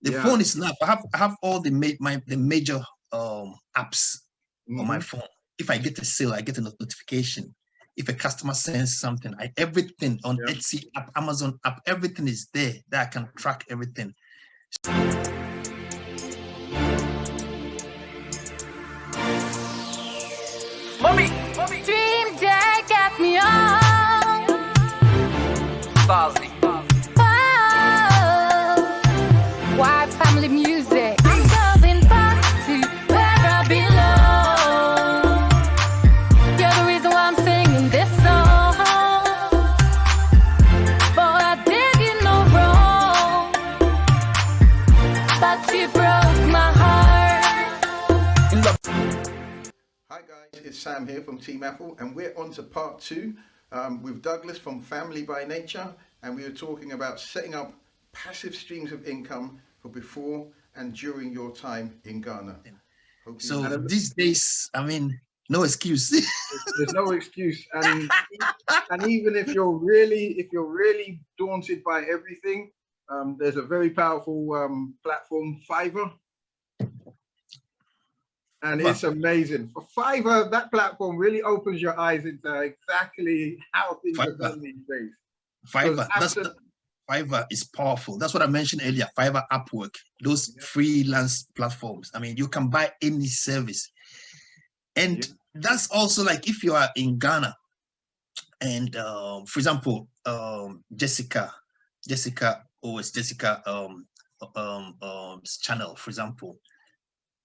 The phone is enough. I have all the major apps on my phone. If I get a sale, I get a notification. If a customer sends something, everything on Etsy app, Amazon app, everything is there that I can track everything. Smobby, Dream day got me on. Starzy. Oh, why family music? I'm going back to where I belong. You're the reason why I'm singing this song. Boy, I did you no wrong, but you broke my heart. Hi guys, it's Sam here from Team Apple, and we're on to part 2 with Douglas from Family by Nature, and we were talking about setting up passive streams of income for before and during your time in Ghana. So these days, I mean, no excuse. There's no excuse, and even if you're really daunted by everything, there's a very powerful platform, Fiverr. And it's amazing. For Fiverr, that platform really opens your eyes into exactly how things are done these days. Fiverr is powerful. That's what I mentioned earlier. Fiverr, Upwork, those freelance platforms. I mean, you can buy any service. And that's also like if you are in Ghana and for example, Jessica's channel, for example,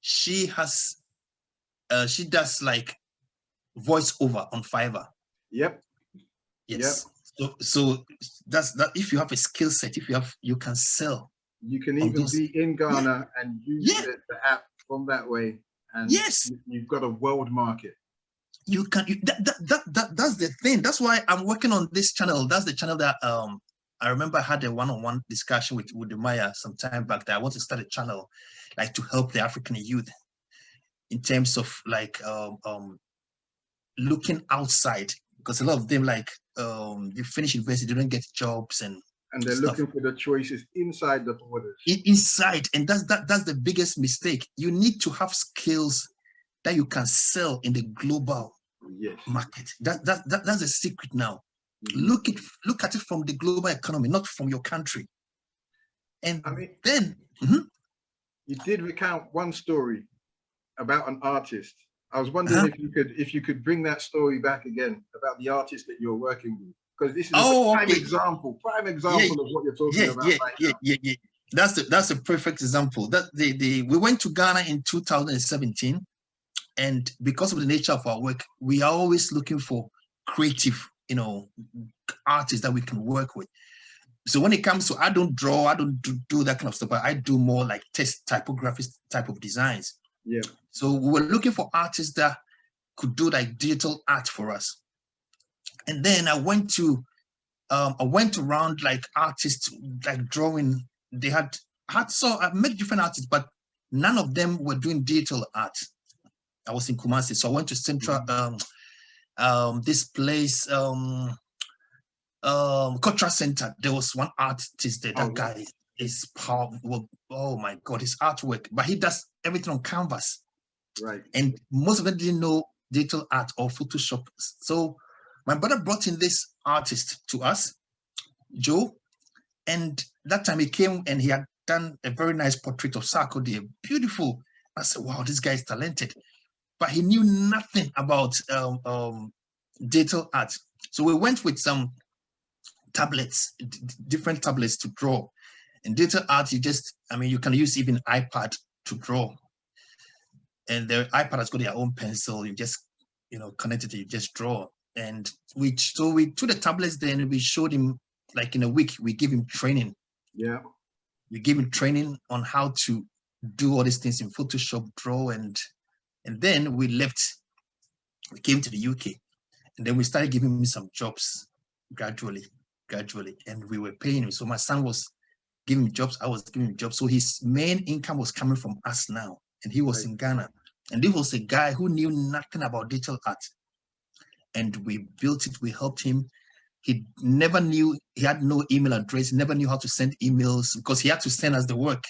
she does like voiceover on Fiverr. Yep. Yes. Yep. So that's that. If you have a skill set, you can sell. You can even be in Ghana and use the app from that way, and you've got a world market. You can. That's the thing. That's why I'm working on this channel. That's the channel that I remember I had a one-on-one discussion with Maya some time back that I want to start a channel like to help the African youth in terms of like looking outside, because a lot of them like they finish university, they don't get jobs and they're looking for the choices inside the borders. Inside, and that's the biggest mistake. You need to have skills that you can sell in the global market. That's the secret now. Look at it from the global economy, not from your country. And I mean, then you did recount one story about an artist. I was wondering if you could bring that story back again about the artist that you're working with, because this is a prime example of what you're talking about right now. That's a perfect example. That we went to Ghana in 2017, and because of the nature of our work, we are always looking for creative, artists that we can work with. So when it comes to, I don't draw, I don't do that kind of stuff, but I do more like text typography type of designs. Yeah. So we were looking for artists that could do like digital art for us. And then I went around like artists like drawing. I met different artists, but none of them were doing digital art. I was in Kumasi, so I went to Central, this place, Cultural Center. There was one artist there. That guy is powerful. Oh my God, his artwork, but he does everything on canvas. Right. And most of them didn't know digital art or Photoshop. So my brother brought in this artist to us, Joe. And that time he came and he had done a very nice portrait of Sarkodie, beautiful. I said, wow, this guy is talented. But he knew nothing about digital art. So we went with some tablets, different tablets to draw. In digital art, you can use even iPad to draw. And the iPad has got their own pencil. You just, connect it, you just draw. And we took the tablets there and we showed him, like in a week, we give him training. Yeah. We gave him training on how to do all these things in Photoshop, draw, and then we left. We came to the UK, and then we started giving him some jobs gradually, and we were paying him. So my son was giving me jobs, I was giving him jobs. So his main income was coming from us now, and he was in Ghana. And this was a guy who knew nothing about digital art. And we built it, we helped him. He never knew, he had no email address, never knew how to send emails because he had to send us the work.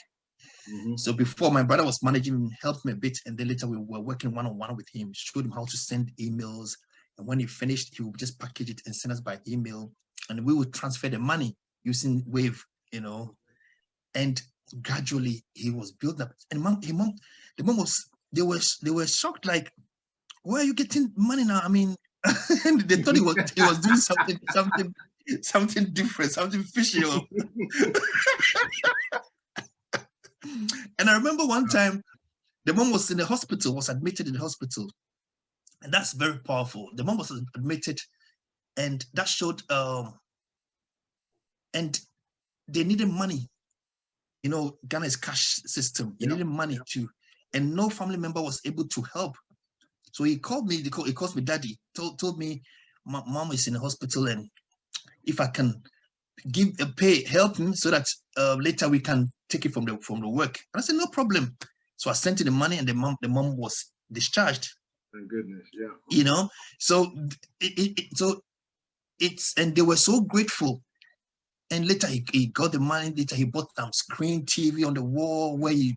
So before, my brother was managing him, helped me a bit, and then later we were working one-on-one with him, showed him how to send emails. And when he finished, he would just package it and send us by email, and we would transfer the money using Wave, you know. And gradually he was built up. And the mom was, they were shocked, like, where are you getting money now? I mean, they thought he was doing something different, something fishy. And I remember one time the mom was in the hospital, was admitted in the hospital. And that's very powerful. The mom was admitted, and that showed and they needed money. You know, Ghana's cash system. You needed money too, and no family member was able to help. So he called me. He calls me daddy. Told me, mom is in the hospital, and if I can help him so that later we can take it from the work. And I said, no problem. So I sent him the money, and the mom was discharged. Thank goodness, yeah. You know, so and they were so grateful. And later he got the money. Later he bought screen TV on the wall where he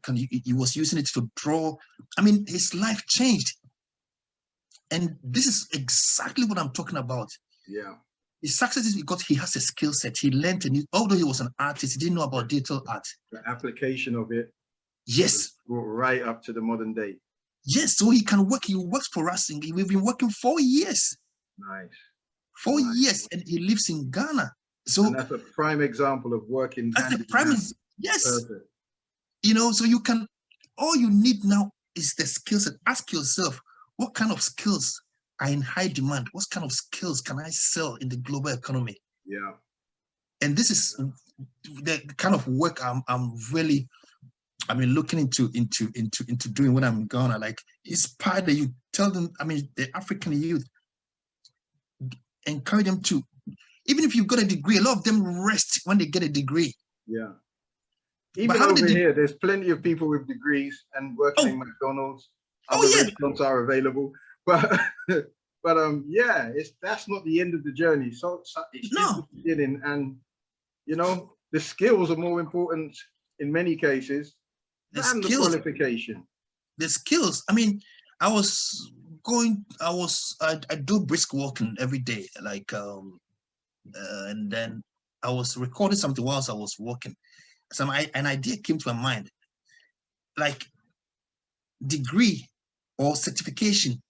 was using it to draw. I mean, his life changed. And this is exactly what I'm talking about. Yeah. His success is because he has a skill set. He learned, and although he was an artist, he didn't know about digital art. The application of it. Yes. Brought right up to the modern day. Yes, so he can work. He works for us. We've been working 4 years. Nice. 4 years, and he lives in Ghana. So and that's a prime example of working. That's the premise. Yes. Perfect. You know, so you can. All you need now is the skill set. Ask yourself, what kind of skills are in high demand? What kind of skills can I sell in the global economy? Yeah. And this is the kind of work I'm really, I mean, looking into doing when I'm in Ghana. Like, inspire the youth, tell them, I mean, the African youth, encourage them to, even if you've got a degree, a lot of them rest when they get a degree. Yeah. Even over here, there's plenty of people with degrees and working in McDonald's. Other restaurants are available, but yeah, that's not the end of the journey. So it's just the beginning, and you know, the skills are more important in many cases than the qualification. The skills. I mean, I do brisk walking every day, like and then I was recording something whilst I was walking. An idea came to my mind, like degree or certification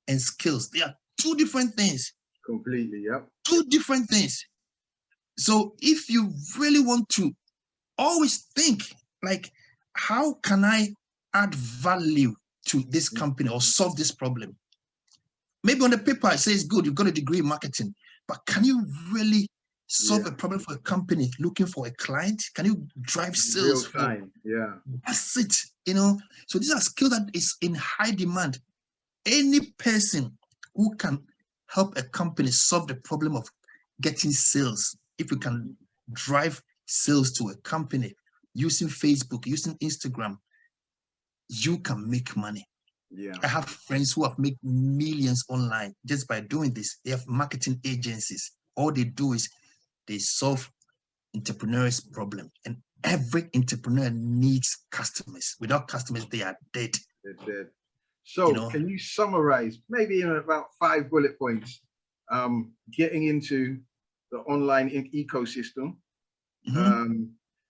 and skills. They are two different things. Completely, yeah. Two different things. So if you really want to, always think like, how can I add value to this company or solve this problem? Maybe on the paper it says, good, you've got a degree in marketing, but can you really solve a problem for a company looking for a client? Can you drive sales? Real time, yeah. That's it, you know. So these are skills that is in high demand. Any person who can help a company solve the problem of getting sales, if you can drive sales to a company using Facebook, using Instagram, you can make money. Yeah. I have friends who have made millions online just by doing this. They have marketing agencies. All they do is they solve entrepreneurs' problem, and every entrepreneur needs customers. Without customers, they are dead. They're dead. So, you know, can you summarize, maybe in about 5 bullet points, getting into the online ecosystem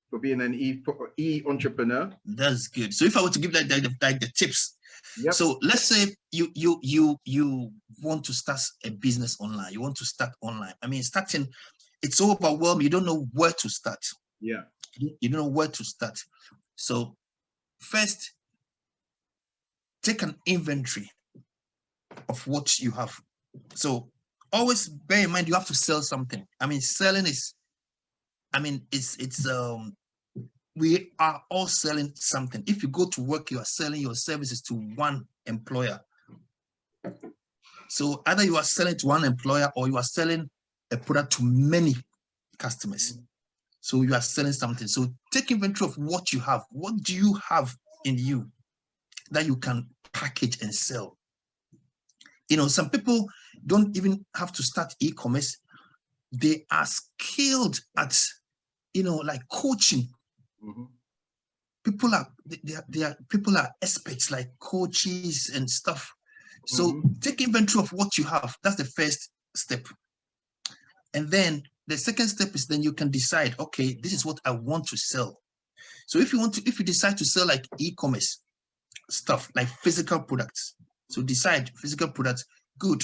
for being an e-entrepreneur? That's good. So, if I were to give like the tips, so let's say you want to start a business online. You want to start online. I mean, starting, it's so overwhelming. You don't know where to start. Yeah. You don't know where to start. So first, take an inventory of what you have. So always bear in mind, you have to sell something. I mean, selling is, I mean, we are all selling something. If you go to work, you are selling your services to one employer. So either you are selling to one employer or you are selling a product to many customers. So you are selling something. So take inventory of what you have. What do you have in you that you can package and sell? You know, some people don't even have to start e-commerce. They are skilled at, you know, like coaching. people are people are experts, like coaches and stuff. So take inventory of what you have. That's the first step. And then the second step is then you can decide, okay, this is what I want to sell. So if you decide to sell like e-commerce stuff, like physical products, so decide physical products, good.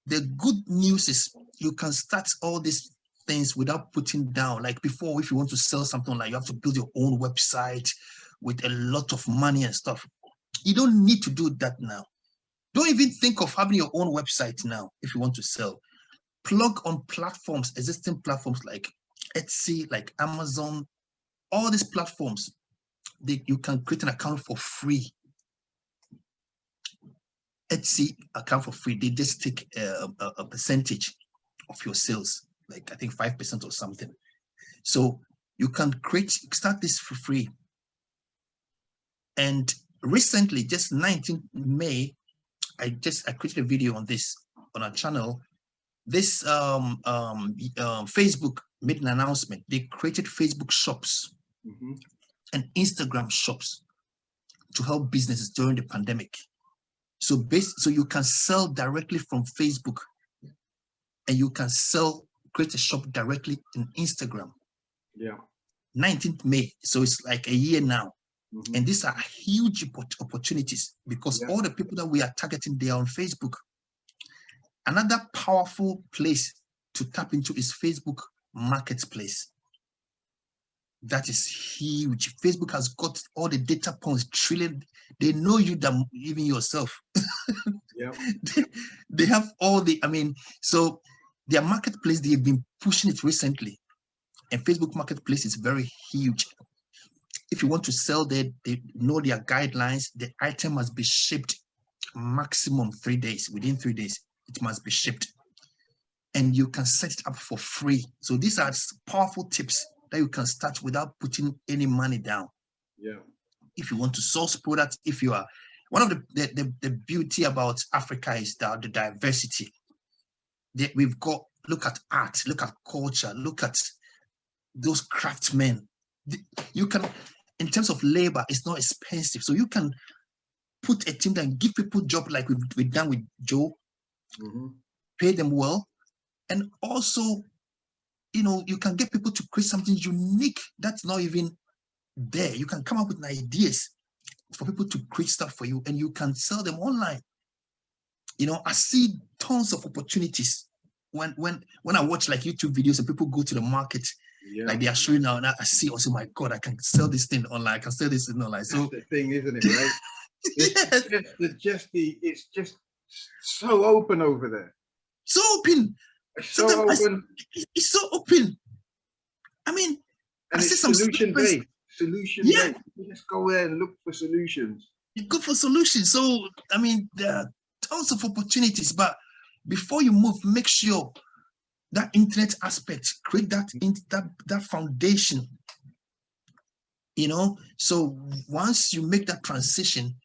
The good news is you can start all these things without putting down. Like before, if you want to sell something, like you have to build your own website with a lot of money and stuff. You don't need to do that now. Don't even think of having your own website now if you want to sell. Plug on platforms, existing platforms like Etsy, like Amazon, all these platforms. You can create an account for free. Etsy account for free. They just take a percentage of your sales, like I think 5% or something. So you can start this for free. And recently, just 19th May, I created a video on this on our channel. This Facebook made an announcement. They created Facebook shops and Instagram shops to help businesses during the pandemic. So you can sell directly from Facebook, and you can create a shop directly in Instagram. Yeah. 19th May. So it's like a year now. And these are huge opportunities because all the people that we are targeting, they are on Facebook. Another powerful place to tap into is Facebook Marketplace. That is huge. Facebook has got all the data points, trillion. They know you than even yourself. Yeah. They have all the, so their marketplace, they've been pushing it recently. And Facebook Marketplace is very huge. If you want to sell there, they know their guidelines. The item must be shipped maximum 3 days. Within 3 days, it must be shipped. And you can set it up for free. So these are powerful tips that you can start without putting any money down. Yeah. If you want to source products, if you are, one of the beauty about Africa is the diversity. We've got, look at art, look at culture, look at those craftsmen. You can, in terms of labor, it's not expensive. So you can put a team that and give people job like we've done with Joe, pay them well. And also, you can get people to create something unique that's not even there. You can come up with ideas for people to create stuff for you, and you can sell them online. I see tons of opportunities when I watch like YouTube videos and people go to the market, like they are showing now, and I see also, my God, I can sell this thing online. I can sell this thing online. So that's the thing, isn't it? Right? It's just so open over there. So open. It's so open. And I see some solution-based. Solution-based. You just go there and look for solutions. You go for solutions. So there are tons of opportunities, but before you move, make sure that internet aspect, create that foundation. So once you make that transition,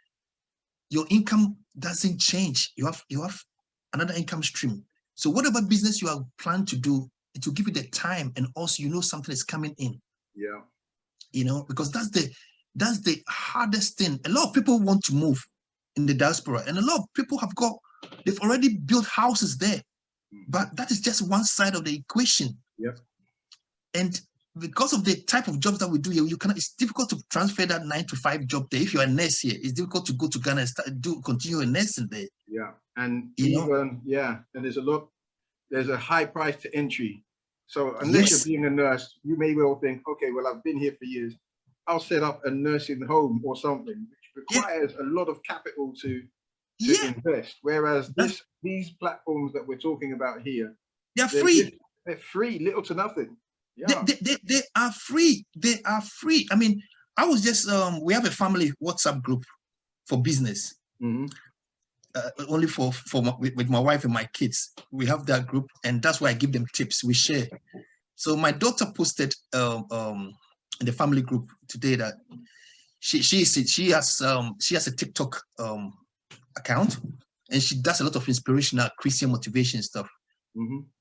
your income doesn't change. You have another income stream. So whatever business you are planning to do, it will give you the time, and also something is coming in. Yeah. Because that's the hardest thing. A lot of people want to move in the diaspora, and a lot of people they've already built houses there. But that is just one side of the equation. Yeah. And because of the type of jobs that we do here, it's difficult to transfer that 9-to-5 job there. If you're a nurse here, it's difficult to go to Ghana and continue a nursing there. Yeah. And and there's a high price to entry. So unless you're being a nurse, you may well think, okay, well, I've been here for years. I'll set up a nursing home or something, which requires a lot of capital to invest. Whereas these platforms that we're talking about here, they're free. They're free, little to nothing. Yeah. They are free. They are free. I was just we have a family WhatsApp group for business. Only with my wife and my kids. We have that group, and that's why I give them tips. We share. So my daughter posted in the family group today that she has a TikTok account, and she does a lot of inspirational Christian motivation stuff.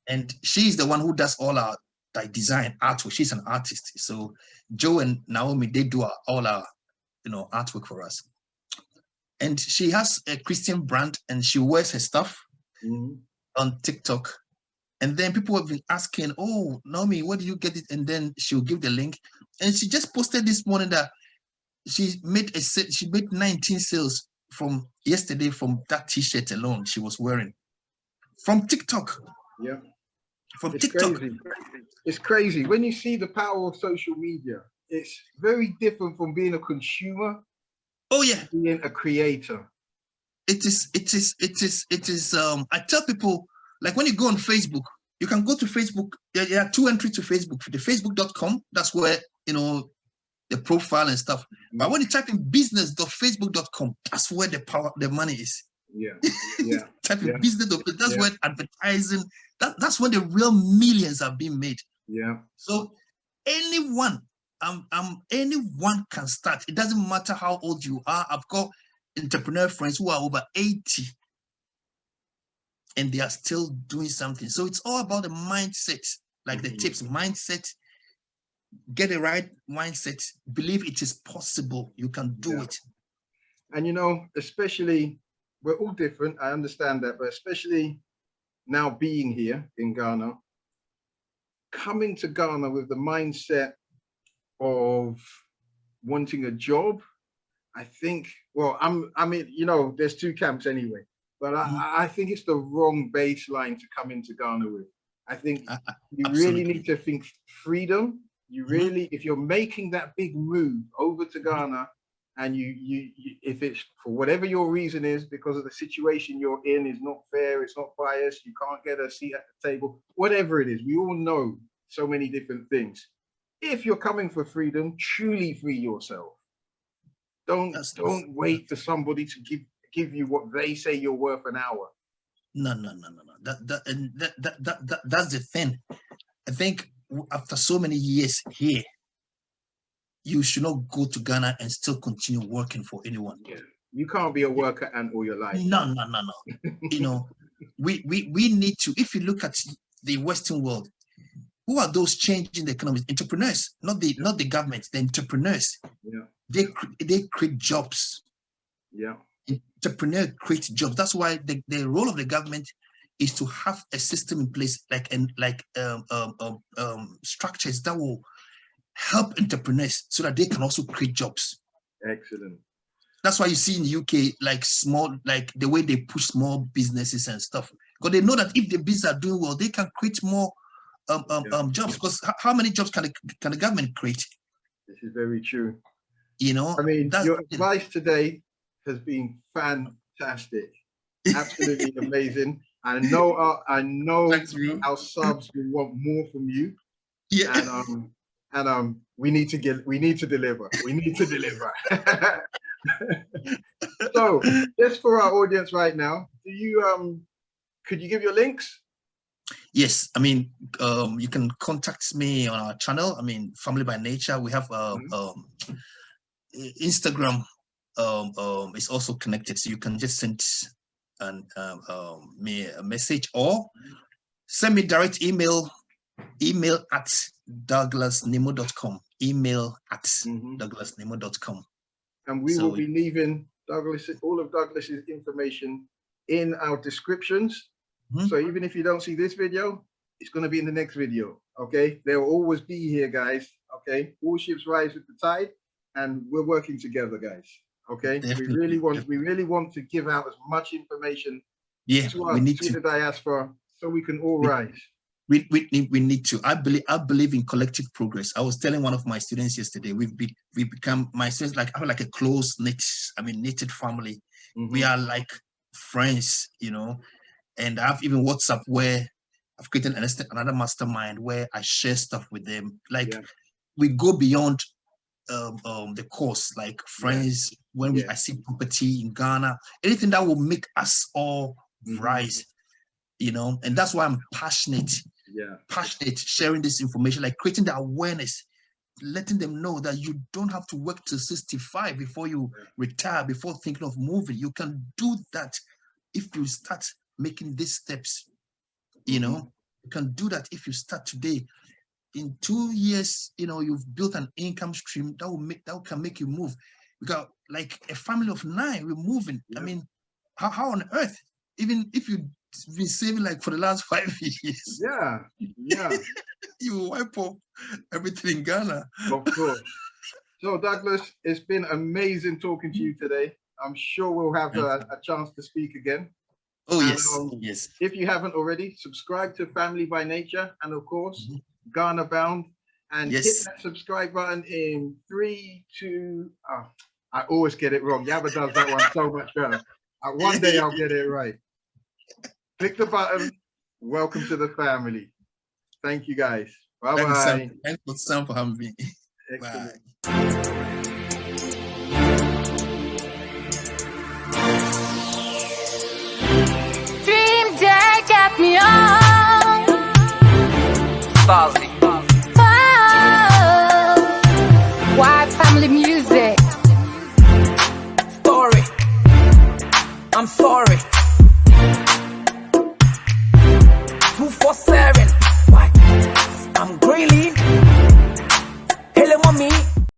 And she's the one who does all our design artwork. She's an artist. So Joe and Naomi, they do all our, artwork for us. And she has a Christian brand, and she wears her stuff on TikTok. And then people have been asking, "Oh, Naomi, where do you get it?" And then she'll give the link. And she just posted this morning that she made 19 sales from yesterday from that T-shirt alone she was wearing from TikTok. Yeah, from it's TikTok. Crazy. It's crazy when you see the power of social media. It's very different from being a consumer. Oh yeah, being a creator. It is. I tell people, like, when you go on Facebook, you can go to Facebook. There are 2 entries to Facebook. The facebook.com, that's where, the profile and stuff. But when you type in business.facebook.com, that's where the money is. Yeah. Type in business. That's where advertising, that's when the real millions are being made. Yeah. So anyone can start. It doesn't matter how old you are. I've got entrepreneur friends who are over 80 and they are still doing something. So it's all about the mindset, like the tips. Mindset, get the right mindset, believe it is possible, you can do it. And especially, we're all different, I understand that, but especially now being here in Ghana, coming to Ghana with the mindset of wanting a job, I think, well, there's 2 camps anyway, but I think it's the wrong baseline to come into Ghana with. I think you really need to think freedom. You really, if you're making that big move over to Ghana, and you if it's for whatever your reason is, because of the situation you're in is not fair, it's not biased, you can't get a seat at the table, whatever it is, we all know so many different things. If you're coming for freedom, truly free yourself. Don't wait for somebody to give you what they say you're worth an hour. No. That's the thing. I think after so many years here, you should not go to Ghana and still continue working for anyone. Yeah. You can't be a worker ant all your life. No. we need to. If you look at the Western world, who are those changing the economy? Entrepreneurs, not the government. The entrepreneurs. Yeah. They create jobs. Yeah. Entrepreneurs create jobs. That's why the role of the government is to have a system in place, structures that will help entrepreneurs so that they can also create jobs. Excellent. That's why you see in the UK, like the way they push small businesses and stuff, because they know that if the business are doing well, they can create more jobs. Because how many jobs can the government create? This is very true. I mean, your advice today has been fantastic, absolutely amazing. I know our subs will want more from you. Yeah. And we need to deliver. We need to deliver. So, just for our audience right now, could you give your links? Yes, I mean, you can contact me on our channel. I mean, Family by Nature. We have Instagram. Is also connected, so you can just send me a message or send me direct email at douglasnemo.com. Email at douglasnemo.com. And we will be leaving all of Douglas's information in our descriptions. So even if you don't see this video, it's going to be in the next video. Okay, they'll always be here, guys. Okay, all ships rise with the tide, and we're working together, guys. Okay, we really want to give out as much information to the diaspora so we can all rise. We need to. I believe in collective progress. I was telling one of my students yesterday, we become, my students, I have like a close knitted family. We are like friends, and I have even WhatsApp where I've created another mastermind where I share stuff with them. We go beyond the course, like friends. When I see property in Ghana, anything that will make us all rise, and that's why I'm passionate sharing this information, like creating the awareness, letting them know that you don't have to work till 65 before you retire, before thinking of moving. You can do that if you start making these steps. You can do that if you start today. in 2 years, you've built an income stream that can make you move. Because like a family of 9, we're moving. Yeah. I mean, how on earth, even if you've been saving like for the last 5 years, yeah, you wipe off everything in Ghana. Of course. So Douglas, it's been amazing talking to you today. I'm sure we'll have a chance to speak again. Oh, yes. Yes. If you haven't already, subscribe to Family by Nature and, of course, Ghana Bound. And hit that subscribe button in 3, 2. I always get it wrong. Yaba does that one so much better. One day I'll get it right. Click the button. Welcome to the family. Thank you, guys. Bye-bye. Thanks, Sam, for having me. Excellent. Bye. Kept me on. Starzy. Oh, why family music? Story. I'm sorry.